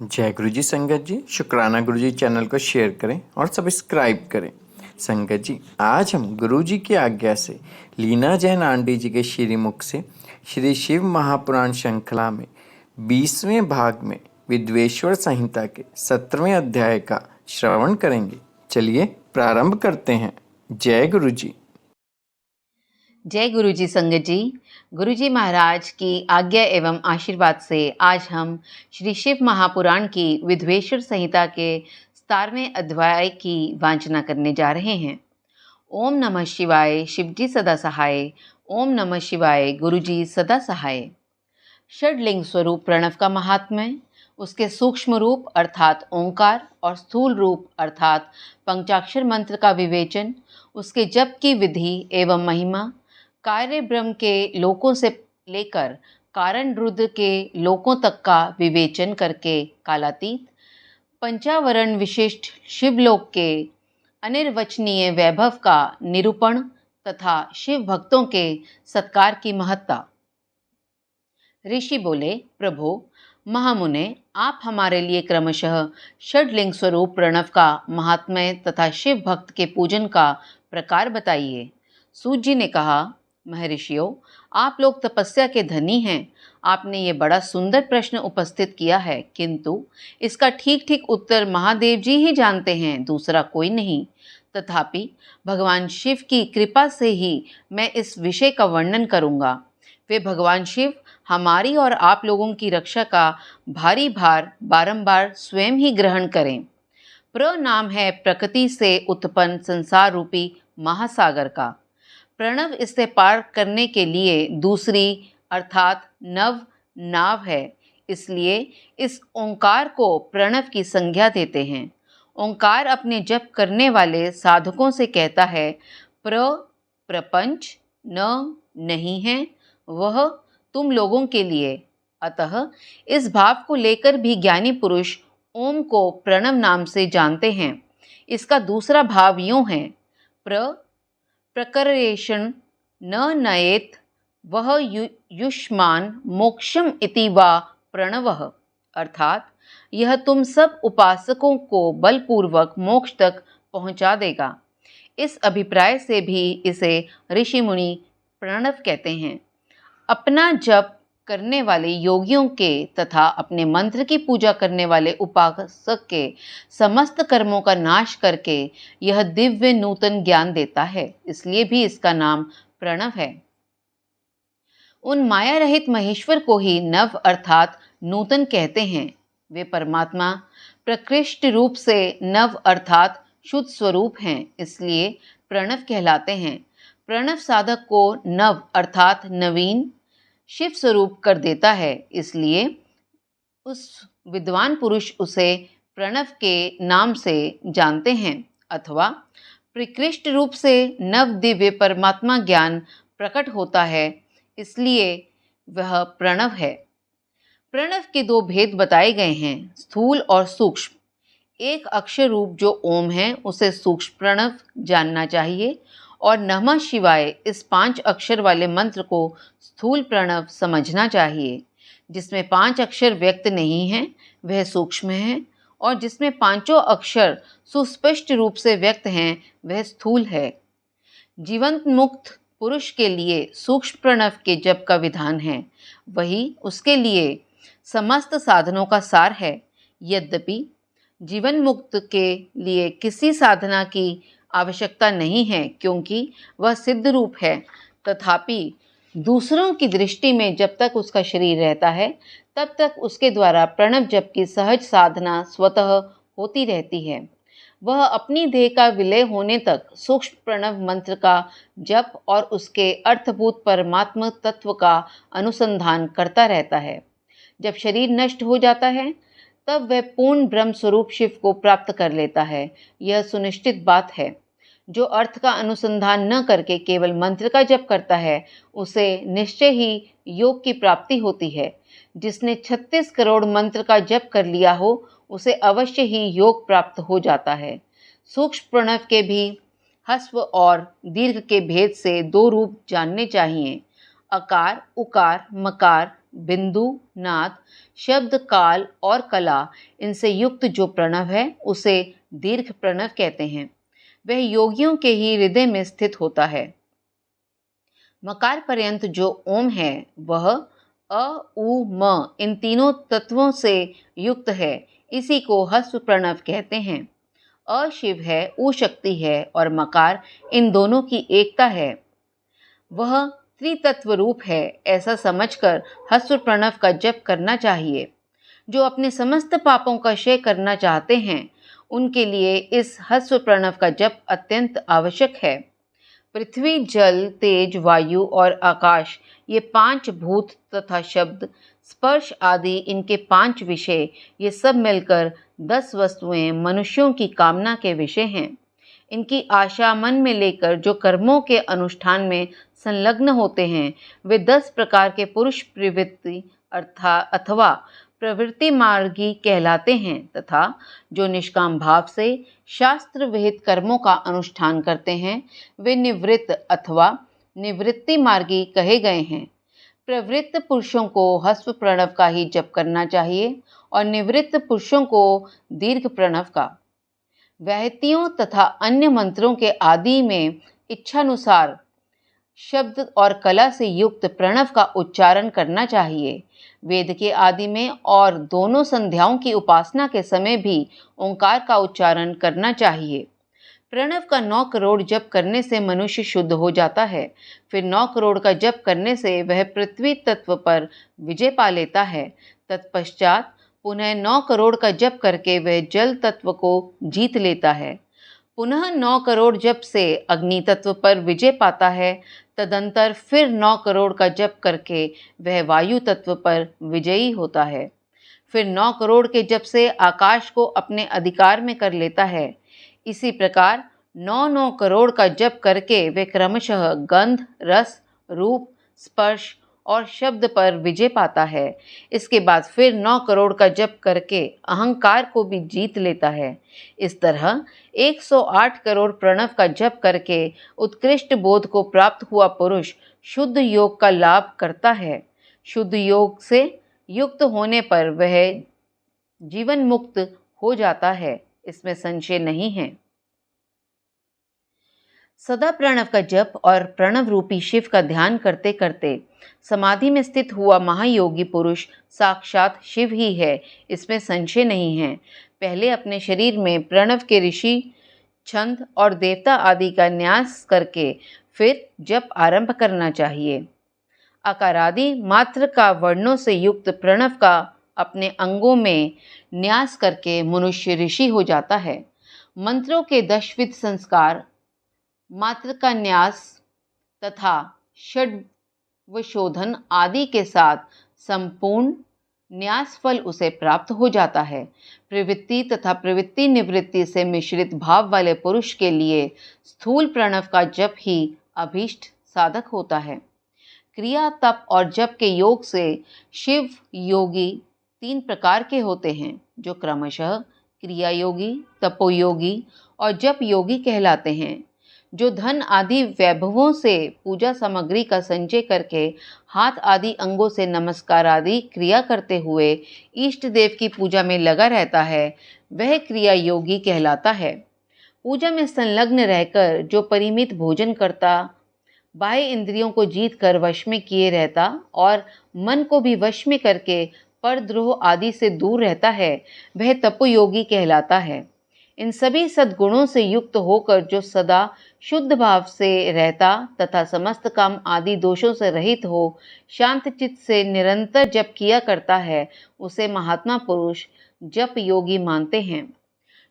जय गुरु जी संगत जी। शुक्राना गुरु जी चैनल को शेयर करें और सब्सक्राइब करें। संगत जी, आज हम गुरु जी की आज्ञा से लीना जैन आंटी जी के श्रीमुख से श्री शिव महापुराण श्रृंखला में 20वें भाग में विद्वेश्वर संहिता के 17वें अध्याय का श्रवण करेंगे। चलिए प्रारंभ करते हैं। जय गुरु जी। जय गुरु जी संगत जी। गुरु जी महाराज की आज्ञा एवं आशीर्वाद से आज हम श्री शिव महापुराण की विद्वेश्वर संहिता के 17वें अध्याय की वाचना करने जा रहे हैं। ओम नमः शिवाय, शिवजी सदा सहाय। ओम नमः शिवाय, गुरु जी सदा सहाय। षडलिंग स्वरूप प्रणव का महात्म्य, उसके सूक्ष्म रूप अर्थात ओंकार और स्थूल रूप अर्थात पंचाक्षर मंत्र का विवेचन, उसके जप की विधि एवं महिमा, कार्य ब्रह्म के लोकों से लेकर कारण रुद्र के लोकों तक का विवेचन करके कालातीत पंचावरण विशिष्ट शिवलोक के अनिर्वचनीय वैभव का निरूपण तथा शिव भक्तों के सत्कार की महत्ता। ऋषि बोले, प्रभु महामुने, आप हमारे लिए क्रमशः षडलिंग स्वरूप प्रणव का महात्म्य तथा शिव भक्त के पूजन का प्रकार बताइए। सूत जी ने कहा, महर्षियों, आप लोग तपस्या के धनी हैं। आपने ये बड़ा सुंदर प्रश्न उपस्थित किया है, किंतु इसका ठीक ठीक उत्तर महादेव जी ही जानते हैं, दूसरा कोई नहीं। तथापि भगवान शिव की कृपा से ही मैं इस विषय का वर्णन करूंगा। वे भगवान शिव हमारी और आप लोगों की रक्षा का भारी भार बारंबार स्वयं ही ग्रहण करें। प्र नाम है प्रकृति से उत्पन्न संसार रूपी महासागर का। प्रणव इससे पार करने के लिए दूसरी अर्थात नव नाव है, इसलिए इस ओंकार को प्रणव की संज्ञा देते हैं। ओंकार अपने जप करने वाले साधकों से कहता है, प्रपंच न नहीं है वह तुम लोगों के लिए। अतः इस भाव को लेकर भी ज्ञानी पुरुष ओम को प्रणव नाम से जानते हैं। इसका दूसरा भाव यूं है, प्रकरेषण न नयेत वह युष्मान मोक्षम इति वा प्रणवः, अर्थात यह तुम सब उपासकों को बलपूर्वक मोक्ष तक पहुंचा देगा। इस अभिप्राय से भी इसे ऋषि मुनि प्रणव कहते हैं। अपना जप करने वाले योगियों के तथा अपने मंत्र की पूजा करने वाले उपासक के समस्त कर्मों का नाश करके यह दिव्य नूतन ज्ञान देता है, इसलिए भी इसका नाम प्रणव है। उन माया रहित महेश्वर को ही नव अर्थात नूतन कहते हैं। वे परमात्मा प्रकृष्ट रूप से नव अर्थात शुद्ध स्वरूप हैं, इसलिए प्रणव कहलाते हैं। प्रणव साधक को नव अर्थात नवीन शिव स्वरूप कर देता है, इसलिए उस विद्वान पुरुष उसे प्रणव के नाम से जानते हैं। अथवा प्रकृष्ट रूप से नव दिव्य परमात्मा ज्ञान प्रकट होता है, इसलिए वह प्रणव है। प्रणव के दो भेद बताए गए हैं, स्थूल और सूक्ष्म। एक अक्षर रूप जो ओम है उसे सूक्ष्म प्रणव जानना चाहिए और नमः शिवाय इस 5 अक्षर वाले मंत्र को स्थूल प्रणव समझना चाहिए। जिसमें 5 अक्षर व्यक्त नहीं हैं वह सूक्ष्म है और जिसमें 5 अक्षर सुस्पष्ट रूप से व्यक्त हैं वह स्थूल है। जीवंत मुक्त पुरुष के लिए सूक्ष्म प्रणव के जप का विधान है, वही उसके लिए समस्त साधनों का सार है। यद्यपि जीवन मुक्त के लिए किसी साधना की आवश्यकता नहीं है क्योंकि वह सिद्ध रूप है, तथापि दूसरों की दृष्टि में जब तक उसका शरीर रहता है तब तक उसके द्वारा प्रणव जप की सहज साधना स्वतः होती रहती है। वह अपनी देह का विलय होने तक सूक्ष्म प्रणव मंत्र का जप और उसके अर्थभूत परमात्म तत्व का अनुसंधान करता रहता है। जब शरीर नष्ट हो जाता है तब वह पूर्ण ब्रह्म स्वरूप शिव को प्राप्त कर लेता है। यह सुनिश्चित बात है। जो अर्थ का अनुसंधान न करके केवल मंत्र का जप करता है उसे निश्चय ही योग की प्राप्ति होती है। जिसने 36 करोड़ मंत्र का जप कर लिया हो उसे अवश्य ही योग प्राप्त हो जाता है। सूक्ष्म प्रणव के भी ह्रस्व और दीर्घ के भेद से 2 रूप जानने चाहिए। अकार, उकार, मकार बिंदु, नाद, शब्द, काल और कला इनसे युक्त जो प्रणव है उसे दीर्घ प्रणव कहते हैं। वह योगियों के ही हृदय में स्थित होता है। मकार पर्यंत जो ओम है वह अ, उ, म इन तीनों तत्वों से युक्त है। इसी को ह्रस्व प्रणव कहते हैं। अ शिव है, उ शक्ति है और मकार इन दोनों की एकता है। वह त्रितत्व रूप है, ऐसा समझकर ह्रस्व प्रणव का जप करना चाहिए। जो अपने समस्त पापों का क्षय करना चाहते हैं उनके लिए इस ह्रस्व प्रणव का जप अत्यंत आवश्यक है। पृथ्वी, जल, तेज, वायु और आकाश ये 5 भूत तथा शब्द, स्पर्श आदि इनके 5 विषय, ये सब मिलकर 10 वस्तुएं मनुष्यों की कामना के विषय हैं। इनकी आशा मन में लेकर जो कर्मों के अनुष्ठान में संलग्न होते हैं वे 10 प्रकार के पुरुष प्रवृत्ति अथवा प्रवृत्ति मार्गी कहलाते हैं तथा जो निष्काम भाव से शास्त्र विहित कर्मों का अनुष्ठान करते हैं वे निवृत्त अथवा निवृत्ति मार्गी कहे गए हैं। प्रवृत्त पुरुषों को ह्रस्व प्रणव का ही जप करना चाहिए और निवृत्त पुरुषों को दीर्घ प्रणव का। वैहतियों तथा अन्य मंत्रों के आदि में इच्छानुसार शब्द और कला से युक्त प्रणव का उच्चारण करना चाहिए। वेद के आदि में और दोनों संध्याओं की उपासना के समय भी ओंकार का उच्चारण करना चाहिए। प्रणव का 9 करोड़ जप करने से मनुष्य शुद्ध हो जाता है। फिर 9 करोड़ का जप करने से वह पृथ्वी तत्व पर विजय पा लेता है। तत्पश्चात पुनः 9 करोड़ का जप करके वह जल तत्व को जीत लेता है। पुनः 9 करोड़ जप से अग्नि तत्व पर विजय पाता है। तदंतर फिर 9 करोड़ का जप करके वह वायु तत्व पर विजयी होता है। फिर 9 करोड़ के जप से आकाश को अपने अधिकार में कर लेता है। इसी प्रकार 9 करोड़ का जप करके वे क्रमशः गंध, रस, रूप, स्पर्श और शब्द पर विजय पाता है। इसके बाद फिर 9 करोड़ का जप करके अहंकार को भी जीत लेता है। इस तरह 108 करोड़ प्रणव का जप करके उत्कृष्ट बोध को प्राप्त हुआ पुरुष शुद्ध योग का लाभ करता है। शुद्ध योग से युक्त होने पर वह जीवन मुक्त हो जाता है, इसमें संशय नहीं है। सदा प्रणव का जप और प्रणव रूपी शिव का ध्यान करते करते समाधि में स्थित हुआ महायोगी पुरुष साक्षात शिव ही है, इसमें संशय नहीं है। पहले अपने शरीर में प्रणव के ऋषि, छंद और देवता आदि का न्यास करके फिर जप आरंभ करना चाहिए। अकारादि मात्र का वर्णों से युक्त प्रणव का अपने अंगों में न्यास करके मनुष्य ऋषि हो जाता है। मंत्रों के 10 विध संस्कार, मात्र का न्यास तथा षड्वशोधन आदि के साथ संपूर्ण न्यास फल उसे प्राप्त हो जाता है। प्रवृत्ति तथा प्रवृत्ति निवृत्ति से मिश्रित भाव वाले पुरुष के लिए स्थूल प्रणव का जप ही अभीष्ट साधक होता है। क्रिया, तप और जप के योग से शिव योगी 3 प्रकार के होते हैं, जो क्रमशः क्रिया योगी, तपोयोगी और जप योगी कहलाते हैं। जो धन आदि वैभवों से पूजा सामग्री का संचय करके हाथ आदि अंगों से नमस्कार आदि क्रिया करते हुए इष्ट देव की पूजा में लगा रहता है, वह क्रिया योगी कहलाता है। पूजा में संलग्न रहकर जो परिमित भोजन करता, बाह्य इंद्रियों को जीत कर वश में किए रहता और मन को भी वश में करके परद्रोह आदि से दूर रहता है, वह तपोयोगी कहलाता है। इन सभी सद्गुणों से युक्त होकर जो सदा शुद्ध भाव से रहता तथा समस्त काम आदि दोषों से रहित हो शांत चित्त से निरंतर जप किया करता है, उसे महात्मा पुरुष जप योगी मानते हैं।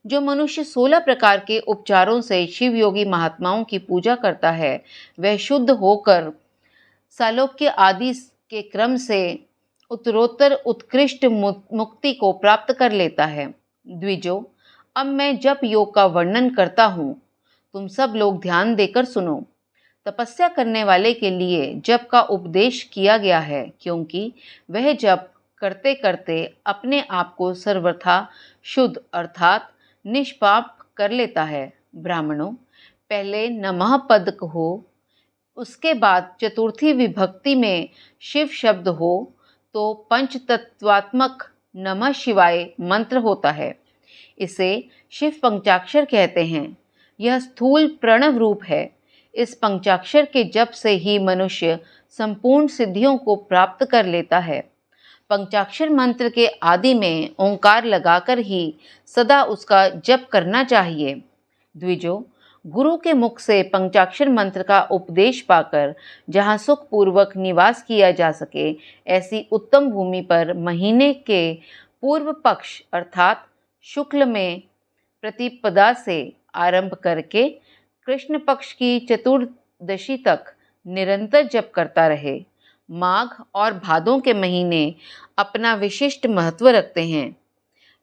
जो मनुष्य 16 प्रकार के उपचारों से शिव योगी महात्माओं की पूजा करता है, वह शुद्ध होकर सालोक्य आदि के क्रम से उत्तरोत्तर उत्कृष्ट मुक्ति को प्राप्त कर लेता है। द्विजो, अब मैं जप योग का वर्णन करता हूँ, तुम सब लोग ध्यान देकर सुनो। तपस्या करने वाले के लिए जप का उपदेश किया गया है, क्योंकि वह जप करते करते अपने आप को सर्वथा शुद्ध अर्थात निष्पाप कर लेता है। ब्राह्मणों, पहले नमः पद हो, उसके बाद चतुर्थी विभक्ति में शिव शब्द हो, तो पंचतत्वात्मक नमः शिवाय मंत्र होता है। इसे शिव पंचाक्षर कहते हैं। यह स्थूल प्रणव रूप है। इस पंचाक्षर के जप से ही मनुष्य संपूर्ण सिद्धियों को प्राप्त कर लेता है। पंचाक्षर मंत्र के आदि में ओंकार लगाकर ही सदा उसका जप करना चाहिए। द्विजो, गुरु के मुख से पंचाक्षर मंत्र का उपदेश पाकर जहाँ सुखपूर्वक निवास किया जा सके, ऐसी उत्तम भूमि पर महीने के पूर्व पक्ष अर्थात शुक्ल में प्रतिपदा से आरंभ करके कृष्ण पक्ष की चतुर्दशी तक निरंतर जप करता रहे। माघ और भादों के महीने अपना विशिष्ट महत्व रखते हैं।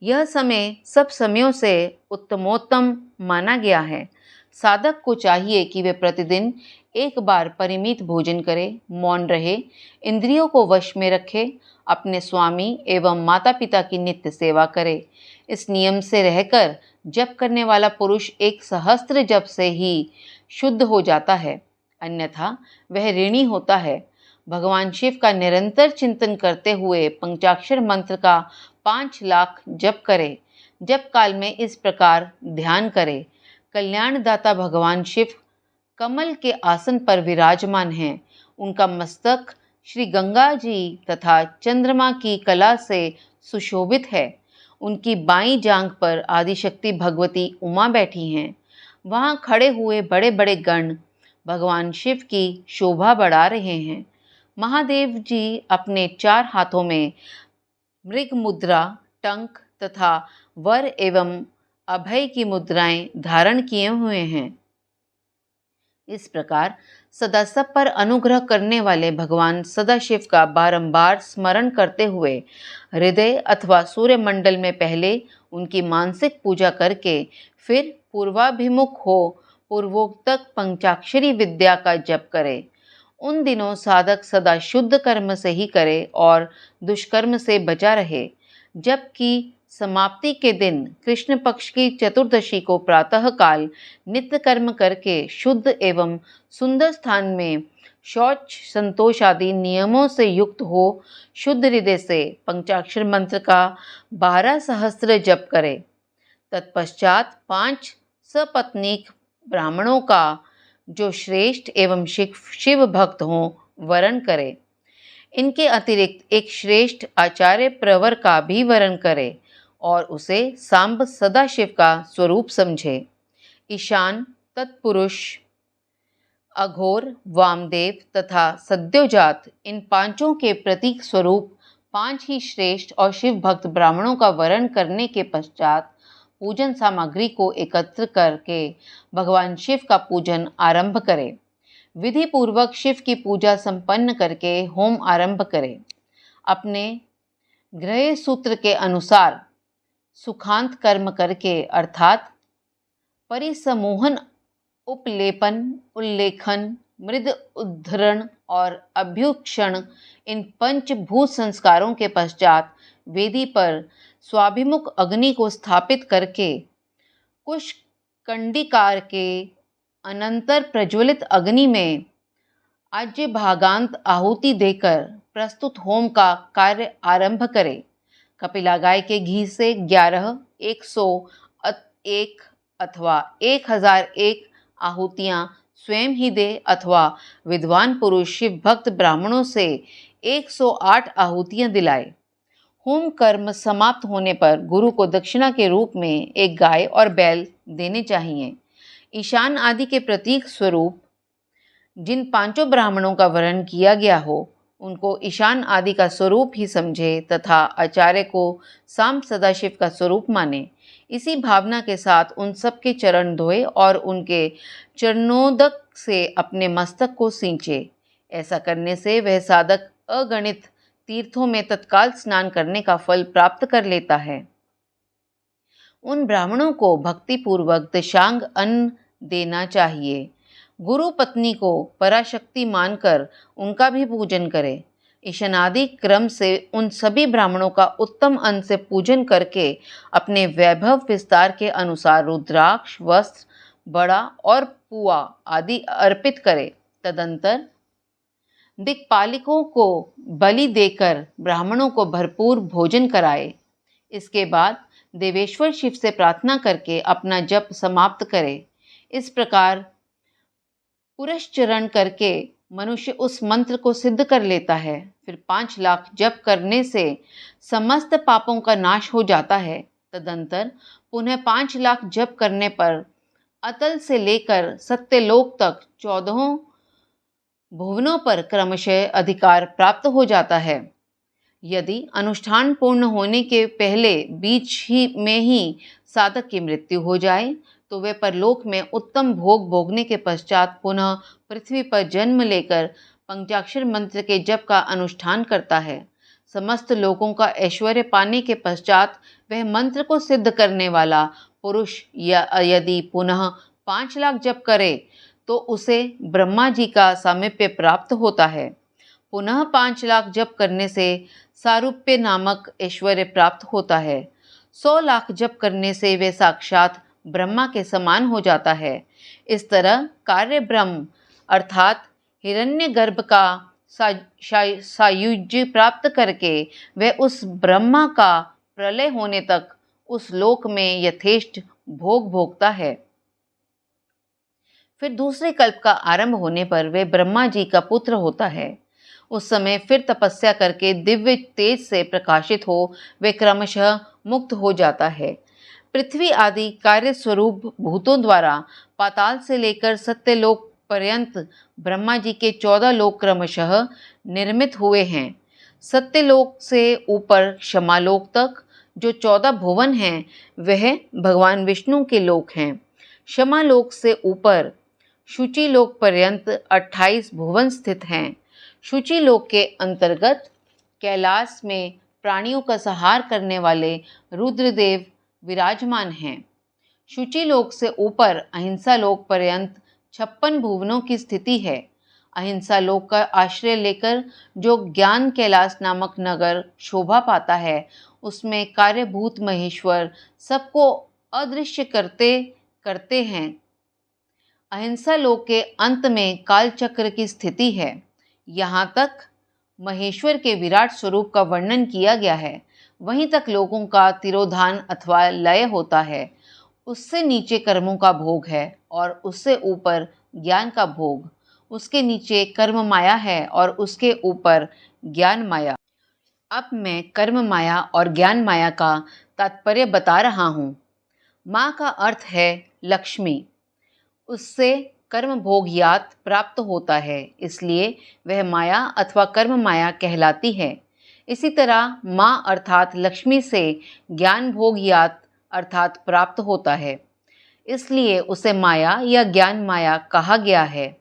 यह समय सब समयों से उत्तमोत्तम माना गया है। साधक को चाहिए कि वे प्रतिदिन एक बार परिमित भोजन करे, मौन रहे, इंद्रियों को वश में रखे, अपने स्वामी एवं माता पिता की नित्य सेवा करे। इस नियम से रहकर जप करने वाला पुरुष एक सहस्त्र जप से ही शुद्ध हो जाता है, अन्यथा वह ऋणी होता है। भगवान शिव का निरंतर चिंतन करते हुए पंचाक्षर मंत्र का 5 लाख जप करे। जप काल में इस प्रकार ध्यान करे। कल्याणदाता भगवान शिव कमल के आसन पर विराजमान हैं। उनका मस्तक श्री गंगा जी तथा चंद्रमा की कला से सुशोभित है। उनकी बाईं जांघ पर आदिशक्ति भगवती उमा बैठी हैं। वहाँ खड़े हुए बड़े बड़े गण भगवान शिव की शोभा बढ़ा रहे हैं। महादेव जी अपने 4 हाथों में मृग मुद्रा, टंक तथा वर एवं अभय की मुद्राएं धारण किए हुए हैं। इस प्रकार सदा सब पर अनुग्रह करने वाले भगवान सदाशिव का बारंबार स्मरण करते हुए हृदय अथवा सूर्यमंडल में पहले उनकी मानसिक पूजा करके फिर पूर्वाभिमुख हो पूर्वोक्त पंचाक्षरी विद्या का जप करे। उन दिनों साधक सदा शुद्ध कर्म से ही करे और दुष्कर्म से बचा रहे। जबकि समाप्ति के दिन कृष्ण पक्ष की चतुर्दशी को प्रातः काल नित्य कर्म करके शुद्ध एवं सुंदर स्थान में शौच संतोष आदि नियमों से युक्त हो शुद्ध हृदय से पंचाक्षर मंत्र का 12 सहस्त्र जप करे। तत्पश्चात 5 सपत्नीक ब्राह्मणों का जो श्रेष्ठ एवं शिव भक्त हों वरण करे। इनके अतिरिक्त एक श्रेष्ठ आचार्य प्रवर का भी वरण करे और उसे सांब सदाशिव का स्वरूप समझे। ईशान, तत्पुरुष, अघोर, वामदेव तथा सद्योजात इन 5 के प्रतीक स्वरूप 5 ही श्रेष्ठ और शिव भक्त ब्राह्मणों का वरण करने के पश्चात पूजन सामग्री को एकत्र करके भगवान शिव का पूजन आरंभ करे। विधि पूर्वक शिव की पूजा संपन्न करके होम आरंभ करे। अपने ग्रह सूत्र के अनुसार सुखांत कर्म करके अर्थात परिसमूहन, उपलेपन, उल्लेखन, मृद उद्धरण और अभ्युक्षण इन 5 भूत संस्कारों के पश्चात वेदी पर स्वाभिमुख अग्नि को स्थापित करके कुश कंडिकार के अनंतर प्रज्वलित अग्नि में आज्य भागांत आहुति देकर प्रस्तुत होम का कार्य आरंभ करे। कपिला गाय के घी से 11, 101 अथवा 1001 आहुतियाँ स्वयं ही दे अथवा विद्वान पुरुष शिव भक्त ब्राह्मणों से 108 आहुतियाँ दिलाए। होम कर्म समाप्त होने पर गुरु को दक्षिणा के रूप में एक गाय और बैल देने चाहिए। ईशान आदि के प्रतीक स्वरूप जिन 5 ब्राह्मणों का वर्ण किया गया हो उनको ईशान आदि का स्वरूप ही समझे तथा आचार्य को सांब सदाशिव का स्वरूप माने। इसी भावना के साथ उन सब के चरण धोए और उनके चरणोदक से अपने मस्तक को सींचे। ऐसा करने से वह साधक अगणित तीर्थों में तत्काल स्नान करने का फल प्राप्त कर लेता है। उन ब्राह्मणों को भक्तिपूर्वक दशांग अन्न देना चाहिए। गुरु पत्नी को पराशक्ति मानकर उनका भी पूजन करे। ईशानादि क्रम से उन सभी ब्राह्मणों का उत्तम अन्न से पूजन करके अपने वैभव विस्तार के अनुसार रुद्राक्ष, वस्त्र, बड़ा और पुआ आदि अर्पित करे। तदंतर दिक्पालिकों को बलि देकर ब्राह्मणों को भरपूर भोजन कराए। इसके बाद देवेश्वर शिव से प्रार्थना करके अपना जप समाप्त करे। इस प्रकार पुरश्चरण करके मनुष्य उस मंत्र को सिद्ध कर लेता है। फिर 5 लाख जप करने से समस्त पापों का नाश हो जाता है। तदंतर पुनः 5 लाख जप करने पर अतल से लेकर सत्यलोक तक 14 भुवनों पर क्रमशः अधिकार प्राप्त हो जाता है। यदि अनुष्ठान पूर्ण होने के पहले बीच में ही साधक की मृत्यु हो जाए तो वे परलोक में उत्तम भोग भोगने के पश्चात पुनः पृथ्वी पर जन्म लेकर पंचाक्षर मंत्र के जप का अनुष्ठान करता है। समस्त लोगों का ऐश्वर्य पाने के पश्चात वह मंत्र को सिद्ध करने वाला पुरुष यदि पुनः 5 लाख जप करे तो उसे ब्रह्मा जी का सामीप्य प्राप्त होता है। पुनः 5 लाख जप करने से सारूप्य नामक ऐश्वर्य प्राप्त होता है। 100 लाख जप करने से वे साक्षात ब्रह्मा के समान हो जाता है। इस तरह कार्य ब्रह्म अर्थात हिरण्यगर्भ का सायुज्य प्राप्त करके वह उस ब्रह्मा का प्रलय होने तक उस लोक में यथेष्ट भोग भोगता है। फिर दूसरे कल्प का आरंभ होने पर वह ब्रह्मा जी का पुत्र होता है। उस समय फिर तपस्या करके दिव्य तेज से प्रकाशित हो वे क्रमशः मुक्त हो जाता है। पृथ्वी आदि कार्य स्वरूप भूतों द्वारा पाताल से लेकर सत्यलोक पर्यंत ब्रह्मा जी के 14 लोक क्रमशः निर्मित हुए हैं। सत्यलोक से ऊपर क्षमालोक तक जो 14 भुवन हैं वह भगवान विष्णु के लोक हैं। क्षमालोक से ऊपर शुचिलोक पर्यंत 28 भुवन स्थित हैं। शुचिलोक के अंतर्गत कैलाश में प्राणियों का संहार करने वाले रुद्रदेव विराजमान हैं। शुचिलोक से ऊपर अहिंसा लोक पर्यंत 56 भुवनों की स्थिति है। अहिंसा लोक का आश्रय लेकर जो ज्ञान कैलाश नामक नगर शोभा पाता है उसमें कार्यभूत महेश्वर सबको अदृश्य करते हैं। अहिंसा लोक के अंत में कालचक्र की स्थिति है। यहाँ तक महेश्वर के विराट स्वरूप का वर्णन किया गया है। वहीं तक लोगों का तिरोधान अथवा लय होता है। उससे नीचे कर्मों का भोग है और उससे ऊपर ज्ञान का भोग। उसके नीचे कर्म माया है और उसके ऊपर ज्ञान माया। अब मैं कर्म माया और ज्ञान माया का तात्पर्य बता रहा हूँ। माँ का अर्थ है लक्ष्मी। उससे कर्म भोगयात प्राप्त होता है, इसलिए वह माया अथवा कर्म माया कहलाती है। इसी तरह माँ अर्थात लक्ष्मी से ज्ञान भोगयात अर्थात प्राप्त होता है, इसलिए उसे माया या ज्ञान माया कहा गया है।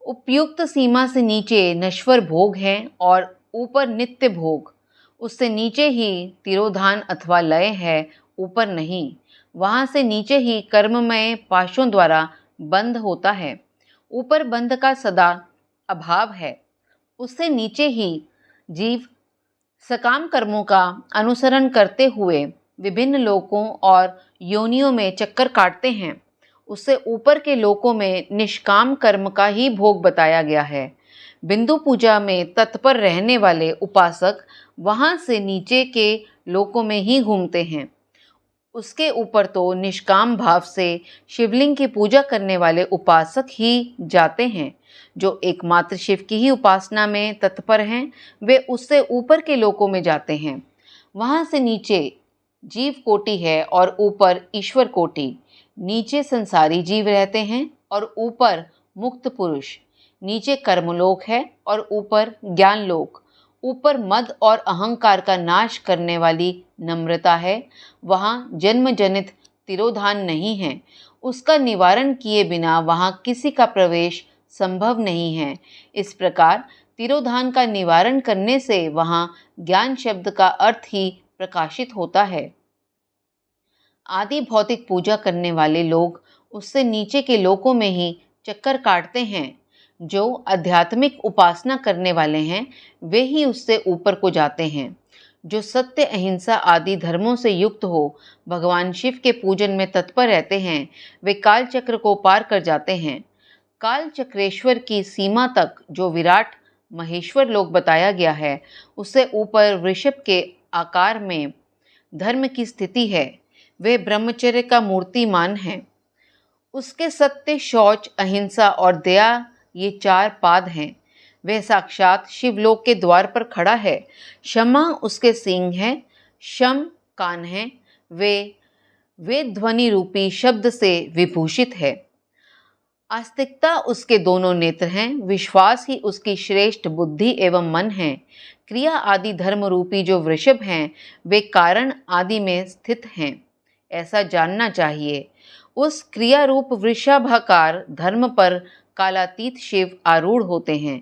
उपयुक्त सीमा से नीचे नश्वर भोग हैं और ऊपर नित्य भोग। उससे नीचे ही तिरोधान अथवा लय है, ऊपर नहीं। वहाँ से नीचे ही कर्ममय पाशों द्वारा बंध होता है। ऊपर बंध का सदा अभाव है। उससे नीचे ही जीव सकाम कर्मों का अनुसरण करते हुए विभिन्न लोकों और योनियों में चक्कर काटते हैं। उससे ऊपर के लोकों में निष्काम कर्म का ही भोग बताया गया है। बिंदु पूजा में तत्पर रहने वाले उपासक वहाँ से नीचे के लोकों में ही घूमते हैं। उसके ऊपर तो निष्काम भाव से शिवलिंग की पूजा करने वाले उपासक ही जाते हैं। जो एकमात्र शिव की ही उपासना में तत्पर हैं, वे उससे ऊपर के लोकों में जाते हैं। वहाँ से नीचे जीव कोटि है और ऊपर ईश्वर कोटि। नीचे संसारी जीव रहते हैं और ऊपर मुक्त पुरुष। नीचे कर्मलोक है और ऊपर ज्ञान लोक। ऊपर मद और अहंकार का नाश करने वाली नम्रता है। वहाँ जन्म जनित तिरोधान नहीं है। उसका निवारण किए बिना वहाँ किसी का प्रवेश संभव नहीं है। इस प्रकार तिरोधान का निवारण करने से वहाँ ज्ञान शब्द का अर्थ ही प्रकाशित होता है। आदि भौतिक पूजा करने वाले लोग उससे नीचे के लोकों में ही चक्कर काटते हैं। जो आध्यात्मिक उपासना करने वाले हैं वे ही उससे ऊपर को जाते हैं। जो सत्य अहिंसा आदि धर्मों से युक्त हो भगवान शिव के पूजन में तत्पर रहते हैं, वे काल चक्र को पार कर जाते हैं। काल चक्रेश्वर की सीमा तक जो विराट महेश्वर लोक बताया गया है, उससे ऊपर वृषभ के आकार में धर्म की स्थिति है। वे ब्रह्मचर्य का मूर्तिमान है। उसके सत्य, शौच, अहिंसा और दया ये 4 पाद हैं। वह साक्षात शिवलोक के द्वार पर खड़ा है। क्षमा उसके सींग हैं, शम कान हैं। वे ध्वनि रूपी शब्द से विभूषित है। आस्तिकता उसके दोनों नेत्र हैं। विश्वास ही उसकी श्रेष्ठ बुद्धि एवं मन है। क्रिया आदि धर्म रूपी जो वृषभ हैं, वे कारण आदि में स्थित हैं, ऐसा जानना चाहिए। उस क्रिया रूप वृषभाकार धर्म पर कालातीत शिव आरूढ़ होते हैं।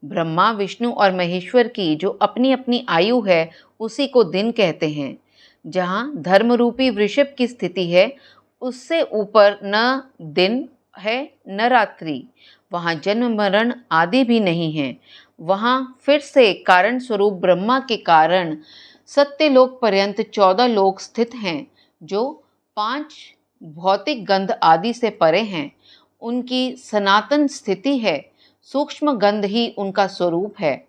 ब्रह्मा, विष्णु और महेश्वर की जो अपनी अपनी आयु है, उसी को दिन कहते हैं। जहाँ धर्म रूपी वृषभ की स्थिति है, उससे ऊपर न दिन है न रात्रि। वहाँ जन्म मरण आदि भी नहीं है। वहाँ फिर से कारण स्वरूप ब्रह्मा के कारण सत्यलोक पर्यंत 14 लोक स्थित हैं, जो 5 भौतिक गंध आदि से परे हैं। उनकी सनातन स्थिति है। सूक्ष्म गंध ही उनका स्वरूप है।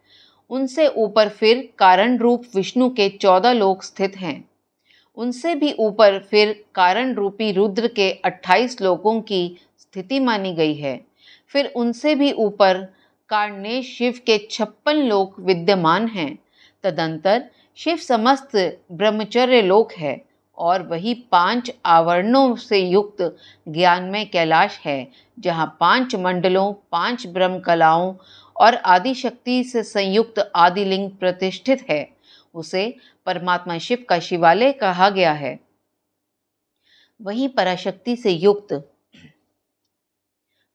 उनसे ऊपर फिर कारण रूप विष्णु के 14 लोक स्थित हैं। उनसे भी ऊपर फिर कारण रूपी रुद्र के 28 लोकों की स्थिति मानी गई है। फिर उनसे भी ऊपर कार्णेश शिव के 56 लोक विद्यमान हैं। तदंतर शिव समस्त ब्रह्मचर्य लोक है और वही 5 आवरणों से युक्त ज्ञानमय कैलाश है, जहाँ 5 मंडलों, 5 ब्रह्म कलाओं और आदि शक्ति से संयुक्त आदिलिंग प्रतिष्ठित है। उसे परमात्मा शिव का शिवालय कहा गया है। वहीं पराशक्ति से युक्त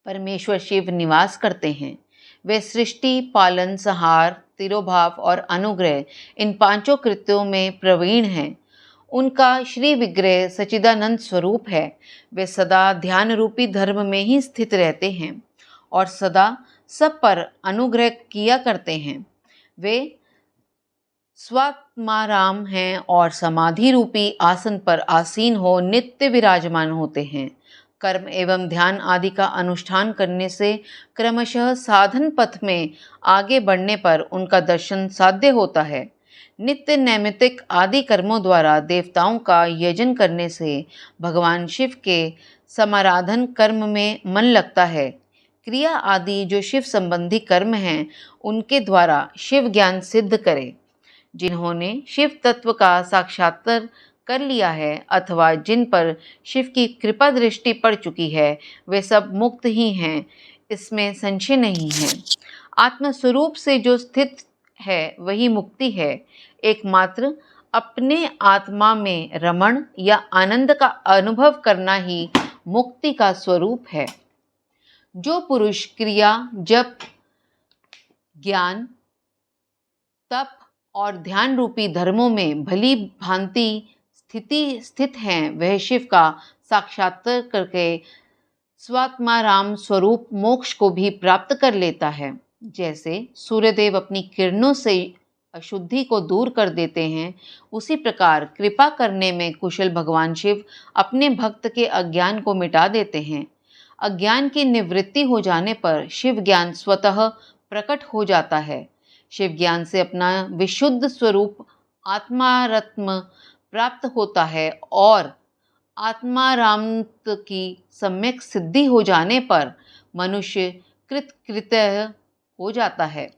परमेश्वर शिव निवास करते हैं। वे सृष्टि, पालन, संहार, तिरोभाव और अनुग्रह इन 5 कृत्यों में प्रवीण हैं। उनका श्री विग्रह सच्चिदानंद स्वरूप है। वे सदा ध्यान रूपी धर्म में ही स्थित रहते हैं और सदा सब पर अनुग्रह किया करते हैं। वे स्वात्माराम हैं और समाधि रूपी आसन पर आसीन हो नित्य विराजमान होते हैं। कर्म एवं ध्यान आदि का अनुष्ठान करने से क्रमशः साधन पथ में आगे बढ़ने पर उनका दर्शन साध्य होता है। नित्य नैमित्तिक आदि कर्मों द्वारा देवताओं का यजन करने से भगवान शिव के समाराधन कर्म में मन लगता है। क्रिया आदि जो शिव संबंधी कर्म हैं, उनके द्वारा शिव ज्ञान सिद्ध करे। जिन्होंने शिव तत्व का साक्षात्कार कर लिया है अथवा जिन पर शिव की कृपा दृष्टि पड़ चुकी है, वे सब मुक्त ही हैं, इसमें संशय नहीं है। आत्मस्वरूप से जो स्थित है वही मुक्ति है। एकमात्र अपने आत्मा में रमण या आनंद का अनुभव करना ही मुक्ति का स्वरूप है। जो पुरुष क्रिया, जप, ज्ञान, तप और ध्यान रूपी धर्मों में भली भांति स्थित हैं, वह शिव का साक्षात्कार करके स्वात्माराम स्वरूप मोक्ष को भी प्राप्त कर लेता है। जैसे सूर्यदेव अपनी किरणों से अशुद्धि को दूर कर देते हैं, उसी प्रकार कृपा करने में कुशल भगवान शिव अपने भक्त के अज्ञान को मिटा देते हैं। अज्ञान की निवृत्ति हो जाने पर शिव ज्ञान स्वतः प्रकट हो जाता है। शिव ज्ञान से अपना विशुद्ध स्वरूप आत्मारत्म प्राप्त होता है और आत्मारामत्व की सम्यक सिद्धि हो जाने पर मनुष्य कृतकृत्य हो जाता है।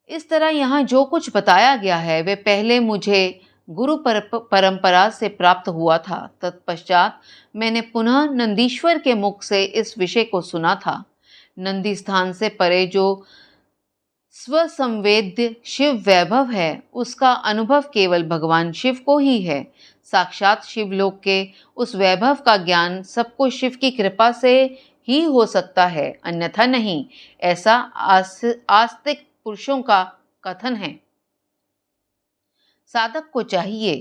इस तरह यहाँ जो कुछ बताया गया है वे पहले मुझे गुरु परंपरा से प्राप्त हुआ था। तत्पश्चात मैंने पुनः नंदीश्वर के मुख से इस विषय को सुना था। नंदी स्थान से परे जो स्वसंवेद्य शिव वैभव है, उसका अनुभव केवल भगवान शिव को ही है। साक्षात शिवलोक के उस वैभव का ज्ञान सबको शिव की कृपा से ही हो सकता है, अन्यथा नहीं, ऐसा आस्तिक पुरुषों का कथन है। साधक को चाहिए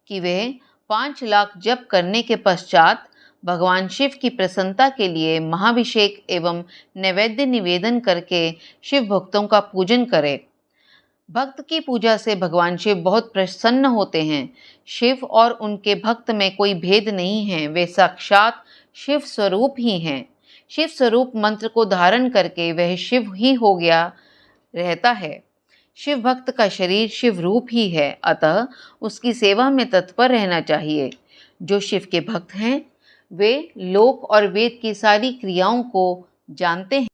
कि वह 5 लाख जप करने के पश्चात भगवान शिव की प्रसन्नता के लिए महाभिषेक एवं नैवेद्य निवेदन करके शिव भक्तों का पूजन करे। भक्त की पूजा से भगवान शिव बहुत प्रसन्न होते हैं। शिव और उनके भक्त में कोई भेद नहीं है, वे साक्षात शिव स्वरूप ही हैं। शिव स्वरूप मंत्र को धारण करके वह शिव ही हो गया, रहता है। शिव भक्त का शरीर शिव रूप ही है, अतः उसकी सेवा में तत्पर रहना चाहिए। जो शिव के भक्त हैं वे लोक और वेद की सारी क्रियाओं को जानते हैं।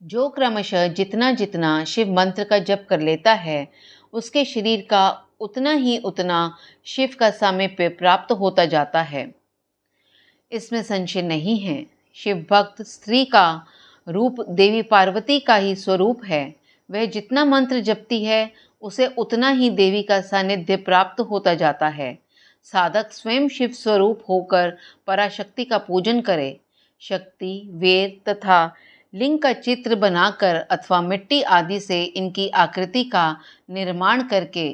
जो क्रमशः जितना जितना शिव मंत्र का जप कर लेता है, उसके शरीर का उतना शिव का सामीप्य प्राप्त होता जाता है। इसमें संशय नहीं है। शिव भक्त स्त्री का रूप देवी पार्वती का ही स्वरूप है। वह जितना मंत्र जपती है उसे उतना ही देवी का सानिध्य प्राप्त होता जाता है। साधक स्वयं शिव स्वरूप होकर पराशक्ति का पूजन करे। शक्ति, वेद तथा लिंग का चित्र बनाकर अथवा मिट्टी आदि से इनकी आकृति का निर्माण करके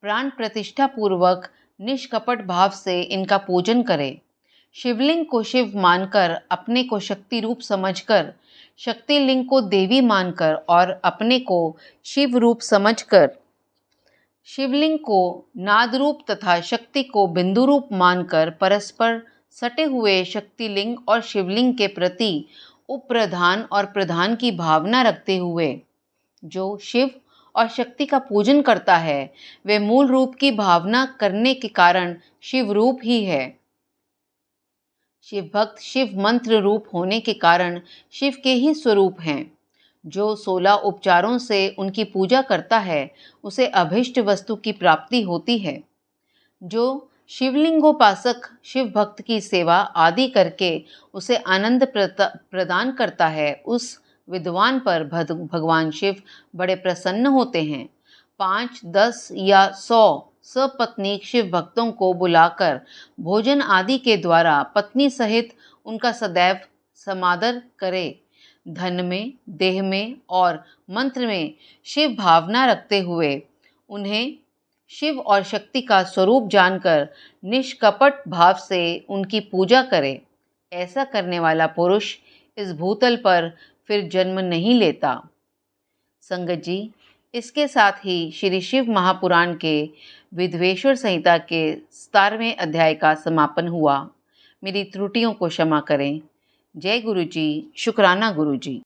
प्राण प्रतिष्ठा पूर्वक निष्कपट भाव से इनका पूजन करे। शिवलिंग को शिव मानकर, अपने को शक्ति रूप समझकर, शक्ति लिंग को देवी मानकर और अपने को शिव रूप समझकर, शिवलिंग को नाद रूप तथा शक्ति को बिंदु रूप मानकर परस्पर सटे हुए शक्ति लिंग और शिवलिंग के प्रति उपप्रधान और प्रधान की भावना रखते हुए जो शिव और शक्ति का पूजन करता है वे मूल रूप की भावना करने के कारण शिव रूप ही है। शिव भक्त शिव मंत्र रूप होने के कारण शिव के ही स्वरूप हैं। जो 16 उपचारों से उनकी पूजा करता है उसे अभीष्ट वस्तु की प्राप्ति होती है। जो शिवलिंगोपासक शिव भक्त की सेवा आदि करके उसे आनंद प्रदान करता है, उस विद्वान पर भगवान शिव बड़े प्रसन्न होते हैं। 5, 10 या 100 सपत्नीक शिव भक्तों को बुलाकर भोजन आदि के द्वारा पत्नी सहित उनका सदैव समादर करे। धन में, देह में और मंत्र में शिव भावना रखते हुए उन्हें शिव और शक्ति का स्वरूप जानकर निष्कपट भाव से उनकी पूजा करे। ऐसा करने वाला पुरुष इस भूतल पर फिर जन्म नहीं लेता। संगत जी, इसके साथ ही श्री शिव महापुराण के विधवेश्वर संहिता के 17वें अध्याय का समापन हुआ। मेरी त्रुटियों को क्षमा करें। जय गुरु जी, शुक्राना गुरु जी।